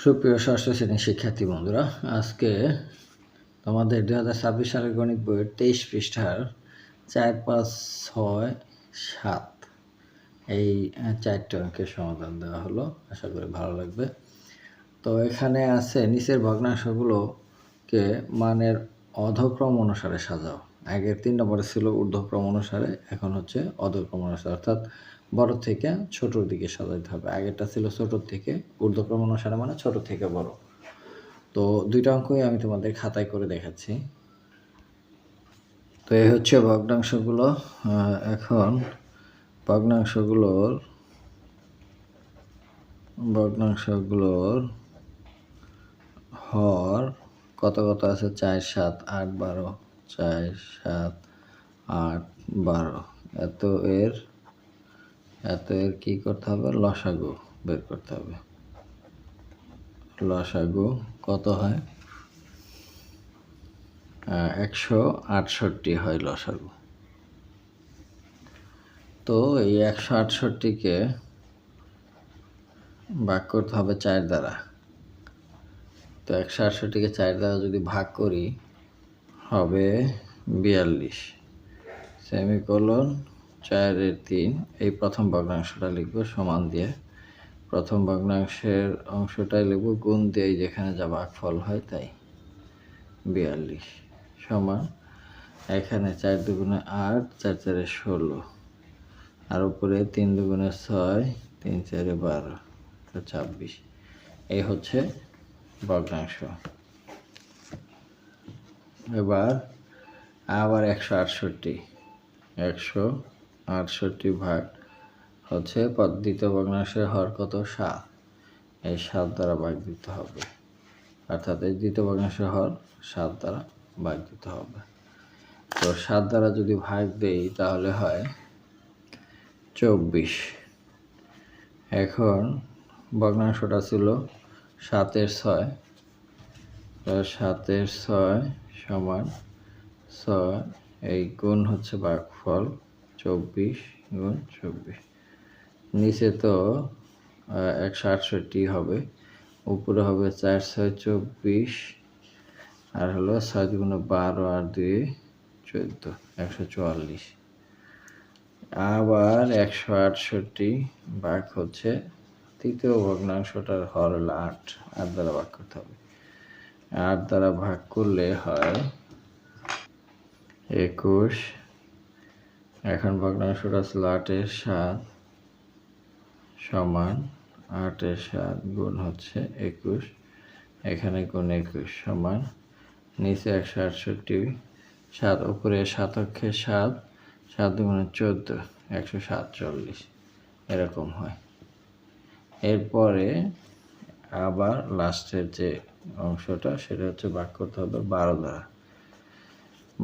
সুপ্রিয় ষষ্ঠ শ্রেণীর শিক্ষার্থী বন্ধুরা, আজকে তোমাদের 2026 সালের গণিত বইয়ের 23 পৃষ্ঠার 4, 5, 6, 7 এই 4টে অঙ্কের সমাধান দেওয়া হলো। আশা করি ভালো লাগবে। তো এখানে আছে নিচের ভগ্নাংশগুলোকে মানের অধক্রম অনুসারে সাজাও। আগের 3 নম্বরে ছিল ঊর্ধ্বক্রম অনুসারে, এখন হচ্ছে অধক্রম অনুসারে, অর্থাৎ বড় থেকে ছোটোর দিকে সাজাইতে হবে। আগেরটা ছিল ছোটোর থেকে ঊর্ধ্বক্রম অনুসারে, মানে ছোট থেকে বড়। তো দুইটা অঙ্কই আমি তোমাদের খাতায় করে দেখাচ্ছি। তো এই হচ্ছে ভগ্নাংশগুলো। এখন ভগ্নাংশগুলোর হর কত কত আছে? 4, 7, 8, 12, 4, 7, 8, 12। এত এর কি করতে হবে? লসাগু বের করতে হবে। লসাগু কত হয়? 168 হয় লসাগু। তো এই 168কে ভাগ করতে হবে 4 দ্বারা। তো 168কে 4 দ্বারা যদি ভাগ করি হবে 42। সেমিকোলন 4 এর 3। এই প্রথম ভগ্নাংশটা লিখবো সমান দিয়ে, প্রথম ভগ্নাংশের অংশটাই লিখবো গুণ দিয়ে, যেখানে যা ভাগফল হয় তাই। 42 সমান, এখানে 4 দুগুণে 8, 4 4 16, আর উপরে 3 দুগুণে 6, 3 4 12, 26। এই হচ্ছে ভগ্নাংশ। এবার আবার 168 ভাগ হচ্ছে দ্বিতীয় ভগ্নাংশের হর কত? 7। এই 7 দ্বারা ভাগ দিতে হবে, অর্থাৎ এই দ্বিতীয় ভগ্নাংশের হর 7 দ্বারা ভাগ দিতে হবে। তো 7 দ্বারা যদি ভাগ দেই তাহলে হয় 24। এখন ভগ্নাংশটা ছিল 7 এর 6। 7 এর 6 সমান 6, এই গুণ হচ্ছে ভাগফল 24 গুণ 24। নিচে তো 168 হবে, উপরে হবে 4 6 24, আর হলো 6 দুগুণে 12 আর 2 14, 144। আবার 168 ভাগ হচ্ছে তৃতীয় ভগ্নাংশটার হর হলো 8। 8 দ্বারা ভাগ করতে হবে। 8 দ্বারা ভাগ করলে হয় 21। এখন ভগ্নাংশটা ছিল 8 এর 7 সমান 8 এর 7 গুণ হচ্ছে 21, এখানে গুণ 21 সমান, নিচে 168, 7 উপরে 7 অক্ষে 7, 7 দুগুণে 14, 147 এরকম হয়। এরপরে আবার লাস্টের যে অংশটা সেটা হচ্ছে ভাগ করতে হবে 12 দ্বারা।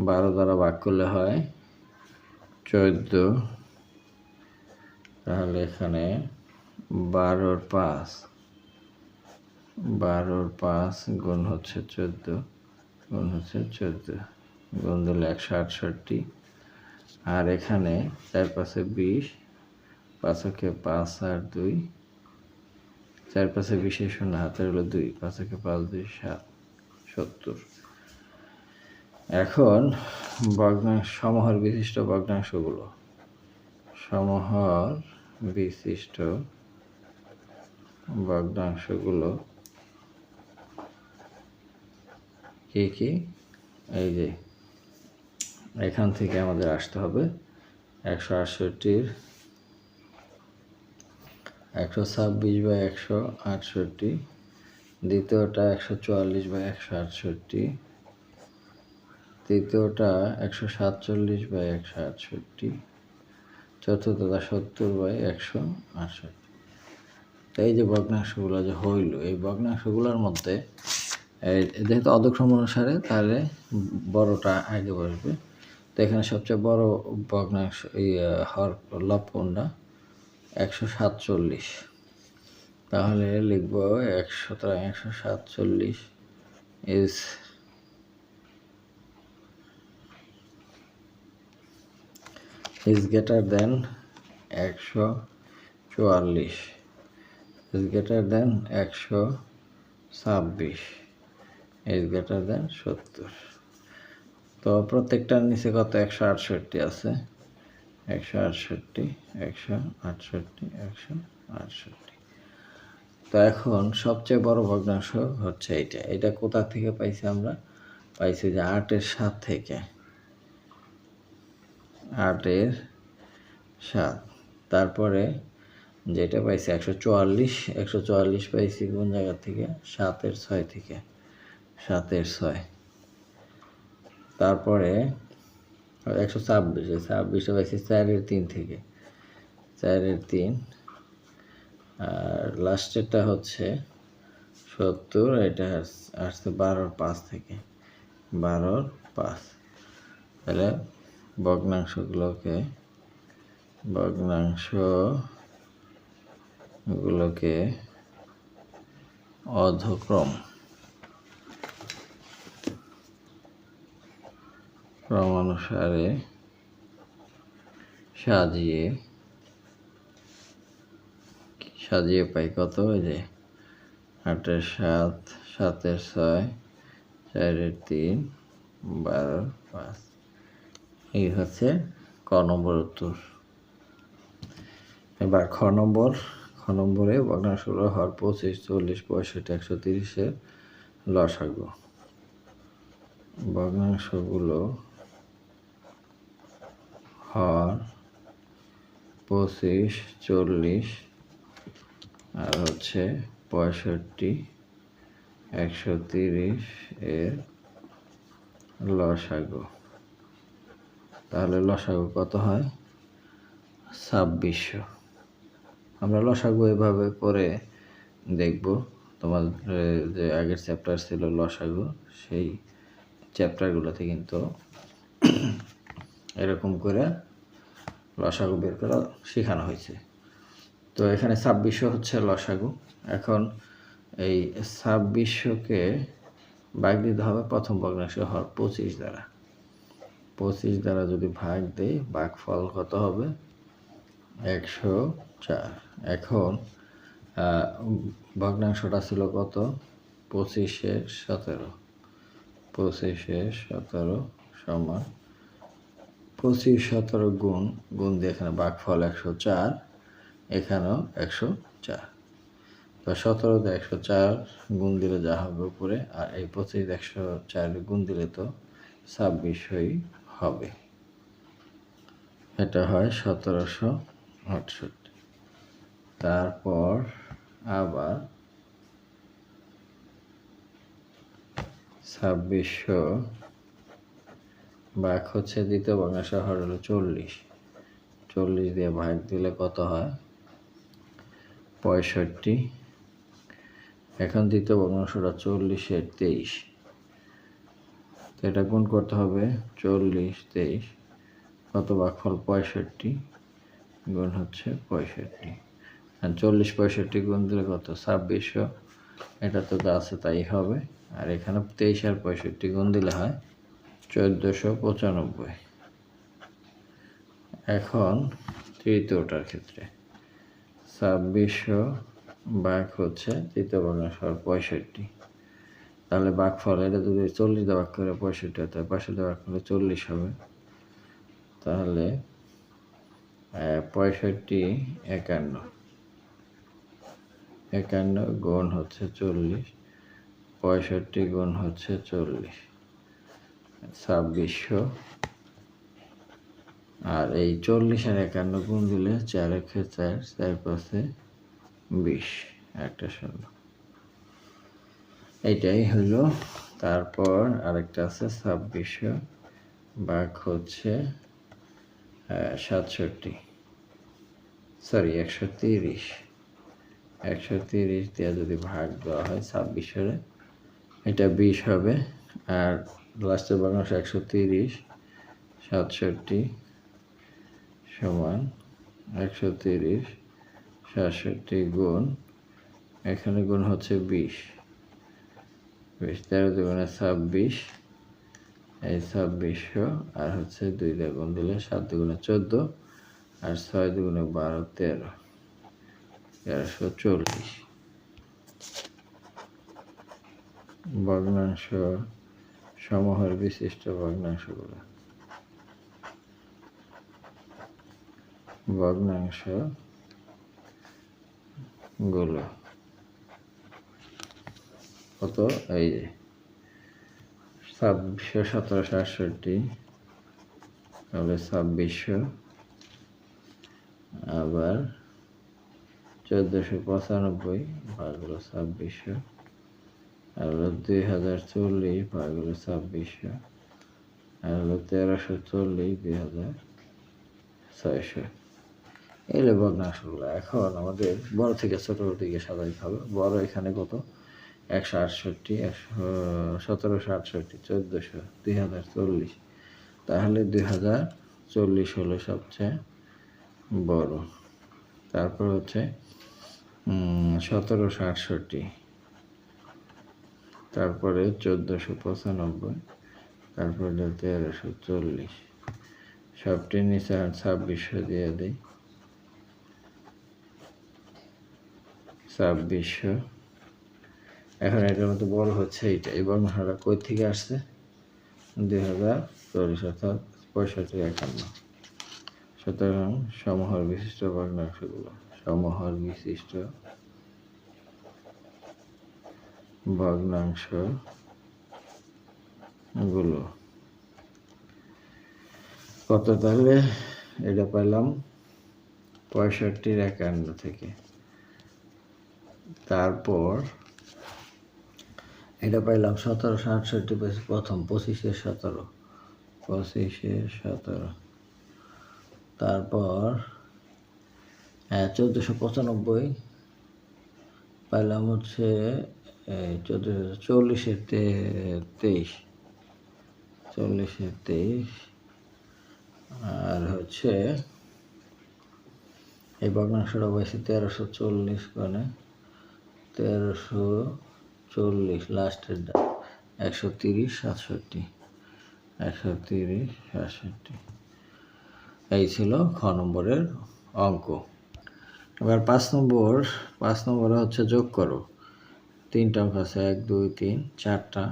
12 দ্বারা ভাগ করলে হয় 14। তাহলে এখানে 12 এর 5 গুণ হচ্ছে 14, গুণ হচ্ছে 14, গুণ দিলে 168, আর এখানে 4 5 20, 5 একে 5 আর 2, 4 5 20 শূন্য, হাতের হলো 2, 5 একে 5 2 7, 70। এখন সমহর বিশিষ্ট ভগ্নাংশগুলো, সমহর বিশিষ্ট ভগ্নাংশগুলো কি কি? এই যে এখান থেকে আমাদের আসতে হবে 168-র 126/168, দ্বিতীয়টা 144/168, তৃতীয়টা 147/168, চতুর্থটা 70/168। এই যে ভগ্নাংশগুলো যে হইল, এই ভগ্নাংশগুলোর মধ্যে যেহেতু অধক্রম অনুসারে, তাহলে বড়টা আগে বসবে। তো এখানে সবচেয়ে বড় ভগ্নাংশ এই লব কোনটা? 147। তাহলে লিখব 147 is greater than 144, is greater than 144। 26 is greater than 70। তো প্রত্যেকটার নিচে কত 168 আছে, 168, 168, 168। তো এখন সবচেয়ে বড় ভগ্নাংশ হচ্ছে এটা কোথা থেকে পাইছি আমরা? পাইছি যে 8-এর 7 থেকে, 8-এর 7। তারপরে যেটা পাইছি 144 পাইছি কোন জায়গা থেকে? 7-এর 6 থেকে, 7-এর 6। তারপরে 126 পাইছি 4-এর 3 থেকে, 4-এর 3। আর লাস্টেরটা হচ্ছে 70, এটা আসছে 12-এর 5 থেকে, 12-এর 5। তাহলে ভগ্নাংশগুলোকে অধক্রম ক্রমানুসারে সাজিয়ে পাই কত? ওই যে 8-এর 7, 7-এর 6, 4-এর 3, 12-এর 5। এই হচ্ছে ক নম্বর উত্তর। এবার খ নম্বরে ভগ্নাংশগুলো হর 25, 40, 65, 130-এর লসাগু। ভগ্নাংশগুলো হর 25, 40 আর হচ্ছে 65, 130-এর লসাগু। তাহলে লসাগু কত হয়? 2600। আমরা লসাগু এভাবে করে দেখব। তোমাদের যে আগের চ্যাপ্টার ছিল লসাগু, সেই চ্যাপ্টারগুলোতে কিন্তু এরকম করে লসাগু বের করা শেখানো হয়েছে। তো এখানে 2600 হচ্ছে লসাগু। এখন এই 2600-কে ভাগ দিতে হবে প্রথম ভগ্নাংশ হর 25 দ্বারা। 25 দ্বারা যদি ভাগ দেই, ভাগফল কত হবে? 104। এখন ভগ্নাংশটা ছিল কত? 25-এর 17। 25-এর 17 সমান 25, 17 গুণ দিয়ে এখানে ভাগফল 104, এখানেও 104। তো 17 দিয়ে 104 গুণ দিলে যা হবে উপরে, আর এই 25 104 গুণ দিলে তো 2600ই হবে। এটা হয় 1768। তারপর আবার 2600 ভাগ হচ্ছে দ্বিতীয় ভগ্নাংশ হর হলো 40। 40 দিয়ে ভাগ দিলে কত হয়? 65। এখন দ্বিতীয় ভগ্নাংশটা 40-এর 23। তো এটা গুণ করতে হবে 40, 23, কত ভাগফল? 65 গুণ হচ্ছে 65। আর 40, 65 গুণ দিলে কত? 2600। এটা তো যা আছে তাই হবে। আর এখানে 23 আর 65 গুণ দিলে হয় 1495। এখন তৃতীয়টার ক্ষেত্রে 2600 ভাগ হচ্ছে তৃতীয় ভগ্নাংশ 65। তাহলে ভাগফল, এটা যদি 40 দিয়ে ভাগ করে 65 হতো, 65 দিয়ে ভাগ করলে 40 হবে। তাহলে 65, 51 গুণ হচ্ছে 40, 65 গুণ হচ্ছে 40, 2600। আর এই 40 আর 51 গুণ দিলে 4 একে 4, 4 5 20, একটা 0। এইটাই হলো। তারপর আরেকটা আছে 2600 ভাগ হচ্ছে 130। 130 দিয়ে যদি ভাগ দেওয়া হয় 2600, এটা 20 হবে। আর লাস্টের ভগ্নাংশ 130, 67 সমান 130, 67 গুণ, এখানে গুণ হচ্ছে 20, 13 দুগুণে 26, এই 2600 আর হচ্ছে 2 দিয়ে গুণ দিলে 7 দুগুণে 14 আর 6 দুগুণে 12, 13, 1340। ভগ্নাংশ সমহর বিশিষ্ট ভগ্নাংশগুলো কত? এই 2600, 1768 তাহলে 2600, আবার 1495 ভাগ হলো 2600, আর হলো 2040 ভাগ হলো 2600, আর হলো 1340, 2600। এগুলো ভগ্নাংশগুলো। এখন আমাদের বড় থেকে ছোটোর দিকে সাজাইতে হবে। বড় এখানে কত? 168, 1768, 1400, 2040। তাহলে 2040 হলো সবচেয়ে বড়। তারপর হচ্ছে 1768, তারপরে 1495, তারপরে 1340। সবটির নিচে 2600 দিয়ে দিই। 2600। এখন এটার মধ্যে বড় হচ্ছে এইটা। এই বর্ণমালাটা কই থেকে আসছে? 2040, অর্থাৎ 65, 51। সুতরাং সমহর বিশিষ্ট ভগ্নাংশগুলো কত? তাহলে এটা পাইলাম 65, 51 থেকে। তারপর এটা পাইলাম 1768 প্রথম 25-এর 17। তারপর 1495 পাইলাম হচ্ছে 40-এর 23। আর হচ্ছে এই ভগ্নাংশটা পাইছি 1340 মানে 1340 লাস্টের 130, 67। এই ছিল খ নম্বরের অঙ্ক। এবার 5 নম্বরে হচ্ছে যোগ করো। 3টা অঙ্ক আছে, 1, 2, 3, 4টা।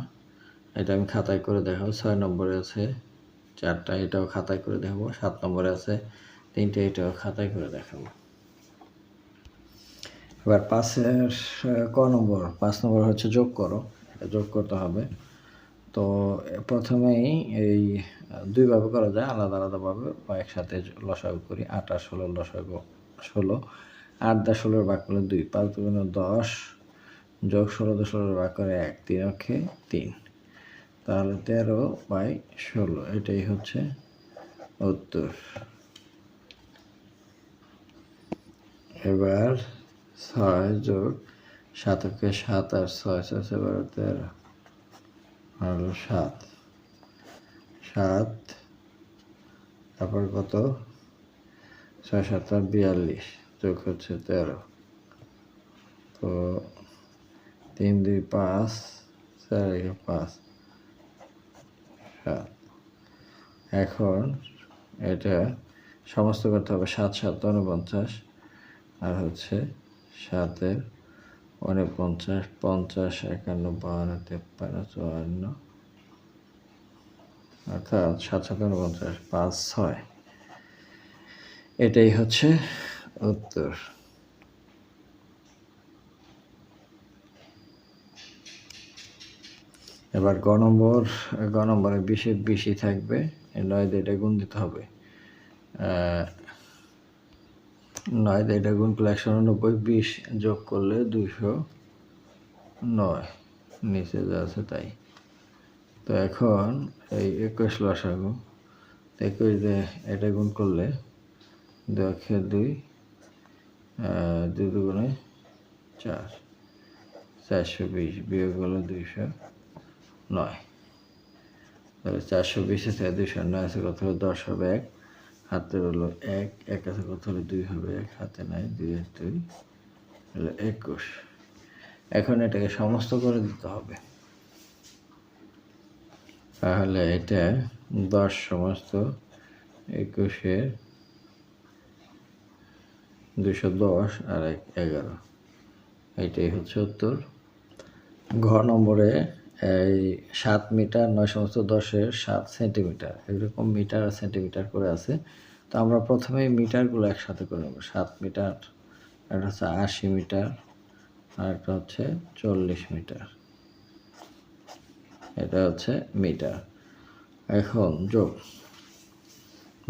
এটা আমি খাতায় করে দেখাবো। 6 নম্বরে আছে 4টা, এটাও খাতায় করে দেখাবো। 7 নম্বরে আছে 3টা, এটাও খাতায় করে দেখাবো। এবার 5 নম্বর হচ্ছে যোগ করো। এটা যোগ করতে হবে। তো প্রথমেই এই দুইভাবে করা যায়, আলাদা আলাদাভাবে বা একসাথে লসাগু করি। 8 আর 16 লসাগু 16, 8 10 16 ভাগ করলে 2, 5 2 10 যোগ 16 16 ভাগ করে 1, 3 অক্ষে 3, তাহলে 13/16। এটাই হচ্ছে উত্তর। এবার 6 যোগ 7 অক্ষে 7 আর 6 6 12 13 হলো 7। তারপর কত? 6 7 42 যোগ হচ্ছে 13। তো 3 2 5, 4 1 5, 7। এখন এটা সমস্ত করতে হবে। 7 7 49, আর হচ্ছে 7 49, 50 51 52 53 54, অর্থাৎ 7 7 49, 5 6। এটাই হচ্ছে উত্তর। এবার গ নম্বরে 20 20ই থাকবে। 9 দিয়ে এটা গুণ দিতে হবে। 9 দিয়ে এটা গুণ করলে 189, 20 যোগ করলে 209, নিচে যা আছে তাই। তো এখন এই 21 লসাগু, 21 দিয়ে এটা গুণ করলে 2 অক্ষে 2, 2 2 4, 420 বিয়োগ হলো 209। তাহলে 420 থেকে 209 আছে কত হলো? 10 হবে 1, হাতে হলো 1, 1 আছে কত হলো? 2 হবে 1, হাতে নাই 2 আর 2 হলো 21। এখন এটাকে সমস্ত করে দিতে হবে। তাহলে এটা 10 সমস্ত 21-এর 210 আর 11। এটাই হচ্ছে উত্তর। ঘ নম্বরে এই 7 মিটার 9 সমস্ত 10-এর 7 সেন্টিমিটার এরকম মিটার আর সেন্টিমিটার করে আছে। তো আমরা প্রথমেই মিটারগুলো একসাথে করে নেব। 7 মিটার, একটা হচ্ছে 80 মিটার, আর একটা হচ্ছে 40 মিটার। এটা হচ্ছে মিটার। এখন যোগ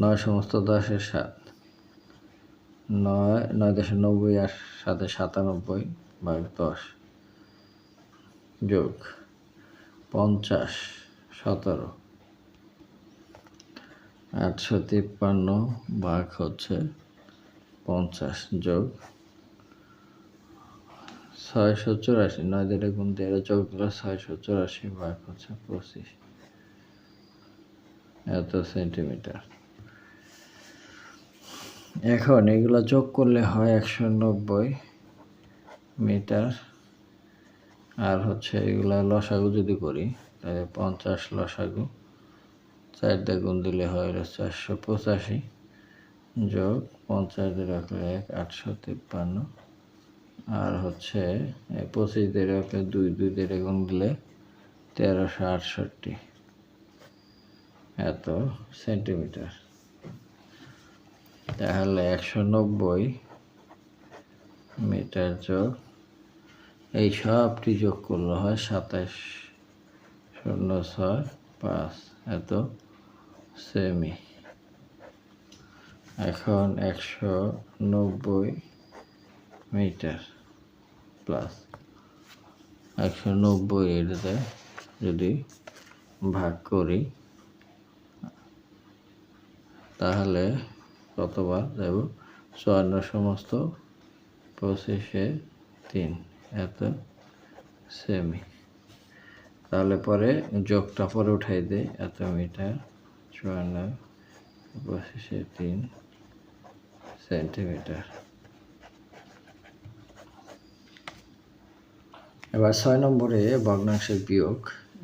9 সমস্ত 10-এর 7, 9 9.90 আর 7 ভাগ 10 যোগ 50 17 853 ভাগ হচ্ছে 50 যোগ 684, 9 দিয়ে গুণ দিয়ে যোগ দিলে 684 ভাগ হচ্ছে 25, এত সেন্টিমিটার। এখন এগুলো যোগ করলে হয় 190 মিটার, আর হচ্ছে এগুলা লসাগু যদি করি তাহলে 50 লসাগু, 4 দিয়ে গুণ দিলে হয় 485 যোগ 50 দিয়ে রাখলে 853, আর হচ্ছে 25 দিয়ে রাখলে 2 দিয়ে গুণ দিলে 1368, এত সেন্টিমিটার। তাহলে 190 মিটার যোগ এই সবটি যোগ করলে হয় 27.065, এত সেমি। এখন 190 মিটার প্লাস 190 এটাতে যদি ভাগ করি তাহলে কতবার যাব? 54 সমস্ত 25-এ 3, এত সেমি। তাহলে পরে যোগটা পরে উঠাই দেই, এত মিটার 54 25-এ 3 সেন্টিমিটার। এবার 6 নম্বরে ভগ্নাংশের বিয়োগ,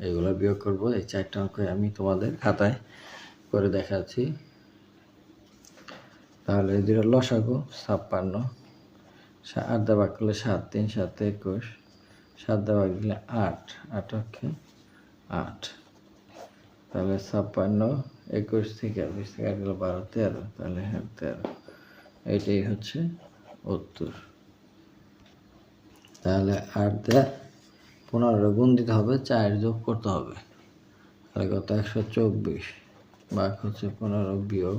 এগুলো বিয়োগ করব। এই 4টা অঙ্ক আমি তোমাদের খাতায় করে দেখাচ্ছি। তাহলে দুটো লসাগু 56, 8 দিয়ে ভাগ করলে 7, 3 7 21, 7 দিয়ে ভাগ দিলে 8, 8 অক্ষে 8, তাহলে 56 21 থেকে 20 থেকে গেল 12 13, তাহলে 13, এটাই হচ্ছে উত্তর। তাহলে 8 দিয়ে 15 গুণ দিতে হবে, 4 যোগ করতে হবে, তাহলে কত? 124 ভাগ হচ্ছে 15 বিয়োগ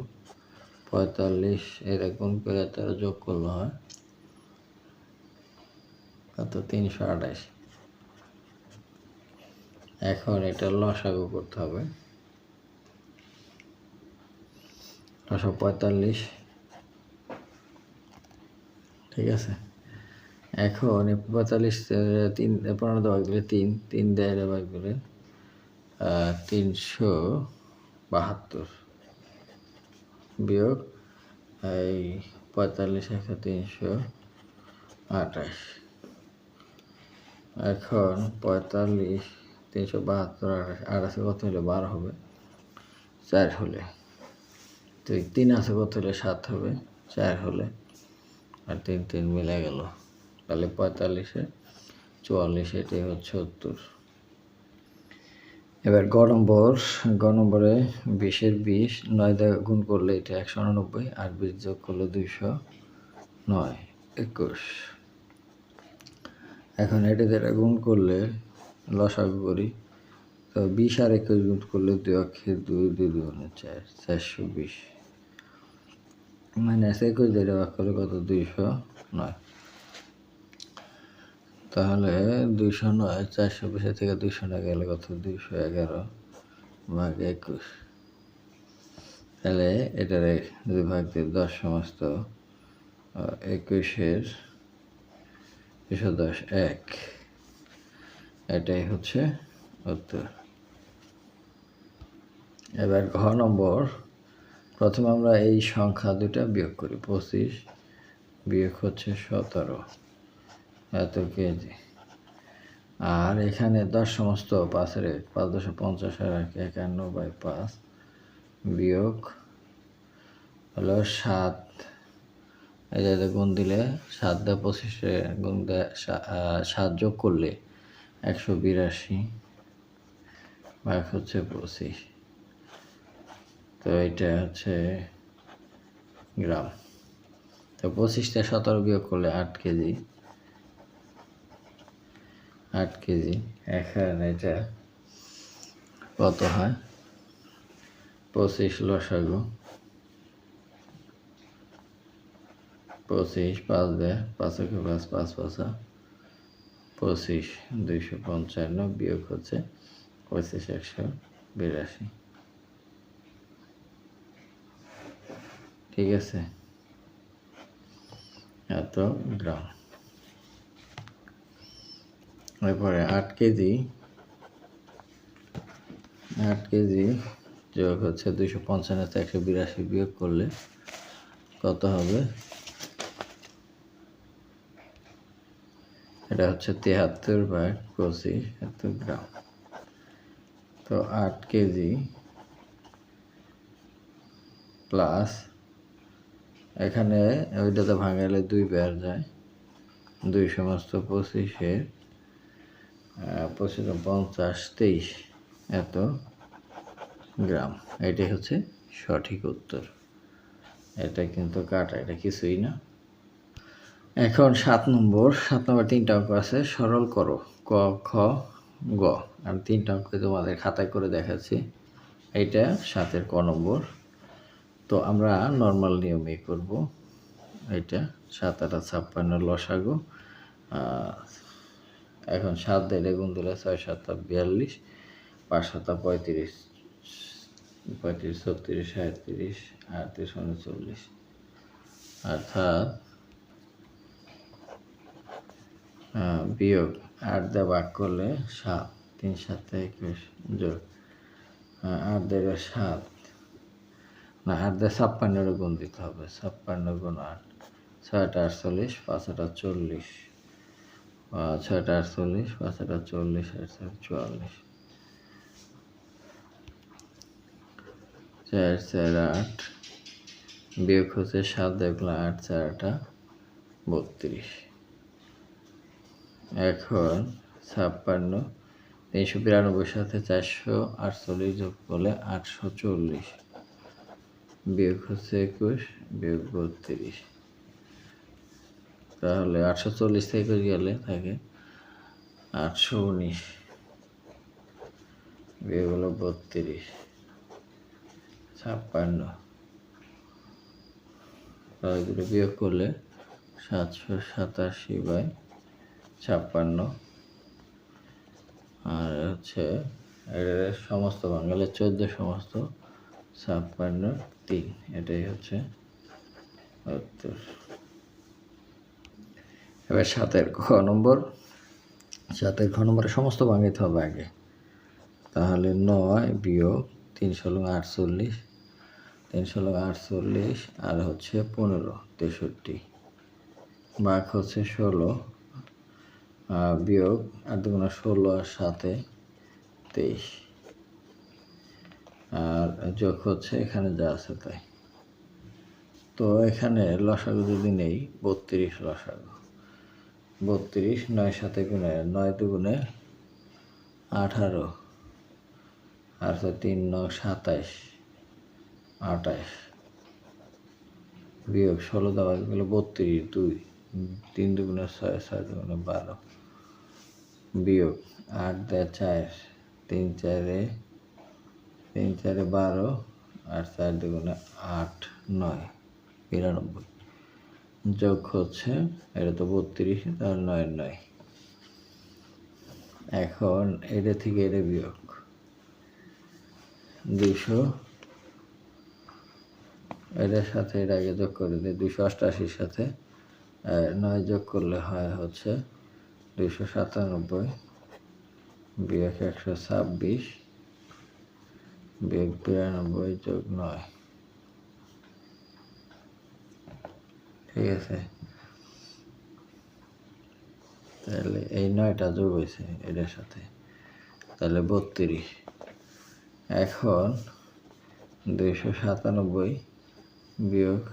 45, এরা গুণ করে 13 যোগ করলে হয় কত? 328। এখন এটা লসাগু করতে হবে। 945, ঠিক আছে। এখন 45 3 15 দেওয়া গেলে 3 3 দেয় ভাগ গেলে 372 বিয়োগ এই 45 328। এখন 45 372 8 আছে কত হলে 12 হবে, 4 হলে 3 আছে কত হলে 7 হবে, 4 হলে, আর 3 3 মিলে গেল, তাহলে 45-এ 44, এটাই হচ্ছে উত্তর। এবার গ নম্বরে 20-এর 20 9 দিয়ে গুণ করলে এটা 189, আর 20 যোগ করলে 209 21। এখন এটা দ্বারা গুণ করলে লসাগু করি, তো 20 আর 21 গুণ করলে 2 অক্ষে 2 2 2 4 420, মাইনাস 21 দিয়ে ভাগ করলে কত? 209। তাহলে 209 420 থেকে 209 গেলে কত? 211 ভাগ 21। তাহলে এটারে যদি ভাগ দিই 10 সমস্ত 21-এর 210 1, এটাই হচ্ছে উত্তর। এবার ঘ নম্বর, প্রথমে আমরা এই সংখ্যা দুটা বিয়োগ করি। 25 বিয়োগ হচ্ছে 17, এত কেজি। আর এখানে 10 সমস্ত 5-এর 5 10 50 আর 51/5 বিয়োগ হলো 7, এই যে গুণ দিলে 7 দিয়ে 25-এ গুণ দিয়ে 7 যোগ করলে 182 ভাগ হচ্ছে 25। তো এটা হচ্ছে গ্রাম। তো 25টা 17 বিয়োগ করলে 8 কেজি। 8 কেজি। এখন এটা কত হয়? 25 লসাগু 25 5 দেয় 5 একে 5 5 5 25 255 বিয়োগ হচ্ছে 25 182। ঠিক আছে, এত গ্রাম। এরপরে 8 কেজি যোগ হচ্ছে 255 থেকে 182 বিয়োগ করলে কত হবে? এটা হচ্ছে 73/25 এত গ্রাম। তো 8 কেজি প্লাস এখানে ওইটাতে ভাঙালে 2 বের যায়, 2 সমস্ত 25-এর 25 50 23 এত গ্রাম। এটাই হচ্ছে সঠিক উত্তর। এটা কিন্তু কাটা, এটা কিছুই না। এখন 7 নম্বর 3টা অঙ্ক আছে, সরল করো ক খ গ। আমি 3টা অঙ্ক তোমাদের খাতায় করে দেখাচ্ছি। এইটা 7-এর ক নম্বর। তো আমরা নর্মাল নিয়মেই করব। এটা 7 8 56 লসাগু। এখন 7 দিয়ে গুণ দিলে 6 7 42, 5 7 35, 35 36 37 38 39, অর্থাৎ বিয়োগ 8 দিয়ে ভাগ করলে 7, 3 7 21 যোগ 8 দিয়ে 7 না 8 দিয়ে 56 গুণ দিতে হবে। 56 গুণ 8 6 8 48 5 8 40, 6 8 48 5 8 40 8 44, 4 4 8 বিয়োগ হচ্ছে 7 দেখলো 8 4 32। এখন 56 392 সাথে 448 যোগ করলে 840 বিয়োগ হচ্ছে 21 বিয়োগ 32। তাহলে 840 থেকে গেলে থাকে 819 বিয়োগ হলো 32 56। এগুলো বিয়োগ করলে 787/56 আর হচ্ছে এর সমস্ত বাঙালি 14 সমস্ত 56 3। এটাই হচ্ছে উত্তর। এবার 7-এর খ নম্বর। 7-এর খ নম্বরে সমস্ত ভাঙিতে হবে আগে। তাহলে 9 বিয়োগ 3 × 48, 3 × 48 আর হচ্ছে 15 63 ভাগ হচ্ছে 16 বিয়োগ 8 × 16 আর 7 23 আর যোগ হচ্ছে এখানে যা আছে তাই। তো এখানে লসাগু যদি নেই 32 লসাগু 32 9 7 গুণে 9 2 18 আর 3 9 27 28 বিয়োগ 16 দেওয়া গেল 32 2 3 2 6 6 2 12 বিয়োগ 8 দেয় 4 3 4 3 4 12 আর 4 2 8 9 92 যোগ হচ্ছে এটা তো 32 তাহলে 9 9। এখন এটা থেকে এটা বিয়োগ 200 এটার সাথে এর আগে যোগ করে দিই 288 সাথে 9 যোগ করলে হয় হচ্ছে 297 বিয়োগ 126 বিয়োগ 92 যোগ 9। ঠিক আছে, তাহলে এই 9টা যোগ হয়েছে এটার সাথে, তাহলে 32। এখন 297 বিয়োগ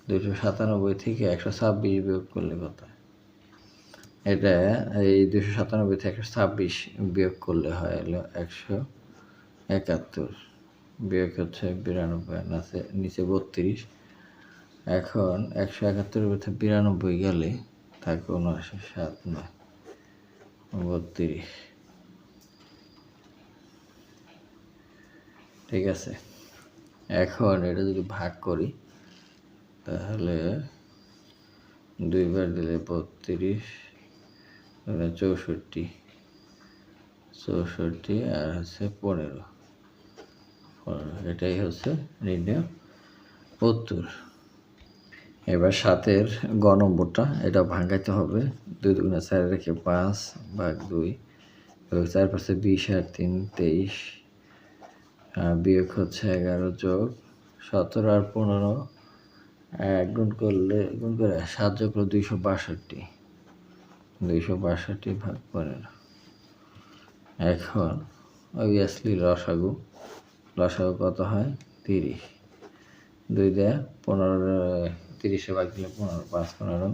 297 থেকে 126 বিয়োগ করলে কত? এটা এই 297 থেকে 26 বিয়োগ করলে হয় হলো 171, বিয়োগ হচ্ছে 92, নিচে 32। এখন 171 মধ্যে 92 গেলে থাকে 79, 7, 9, 32। ঠিক আছে, এখন এটা যদি ভাগ করি তাহলে 2 বার দিলে 32, 64, আর হচ্ছে 15। এটাই হচ্ছে নির্ণয় উত্তর। এবার 7-এর গ নম্বরটা, এটা ভাঙাইতে হবে। 2 দুগুণে 4 রেখে 5 ভাগ 2, 4 পাশে 20 আর 3 23, বিয়োগ হচ্ছে 11 যোগ 17 আর 15, গুণ করে 7 যোগ 262, 262 ভাগ 15। এখন অবভিয়াসলি লসাগু কত হয়? 30। 2 দেয়া 15, 30-এ ভাগ দিলে 15, 5 15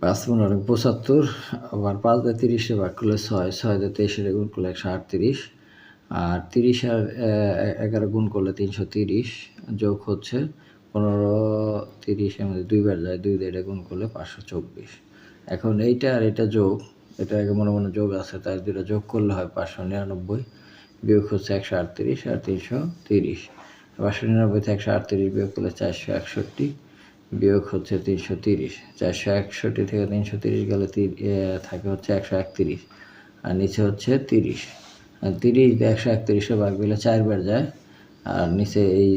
75, আবার 5 দিয়ে 30-এ ভাগ করলে 6, 6 দিয়ে 23-এ গুণ করলে 138, আর 30 আর 11 গুণ করলে 330, যোগ হচ্ছে 15, 30-এর মধ্যে 2 বার যায়, 2 দিয়ে এটা গুণ করলে 524। এখন এইটা আর এটা যোগ, এটা আগে মনে মনে যোগ আছে, তার দুটো যোগ করলে হয় 599, বিয়োগ হচ্ছে 138 আর 330। 599 থেকে 138 বিয়োগ করলে 461, বিয়োগ হচ্ছে 330। 461 থেকে 330 গেলে থাকে হচ্ছে 131, আর নিচে হচ্ছে 30। 30 দিয়ে 131-এ ভাগ দিলে 4 বার যায়, আর নিচে এই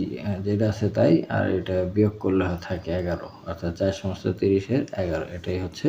যেটা আছে তাই, আর এটা বিয়োগ করলে থাকে 11, অর্থাৎ 4 সমস্ত 30-এর 11। এটাই হচ্ছে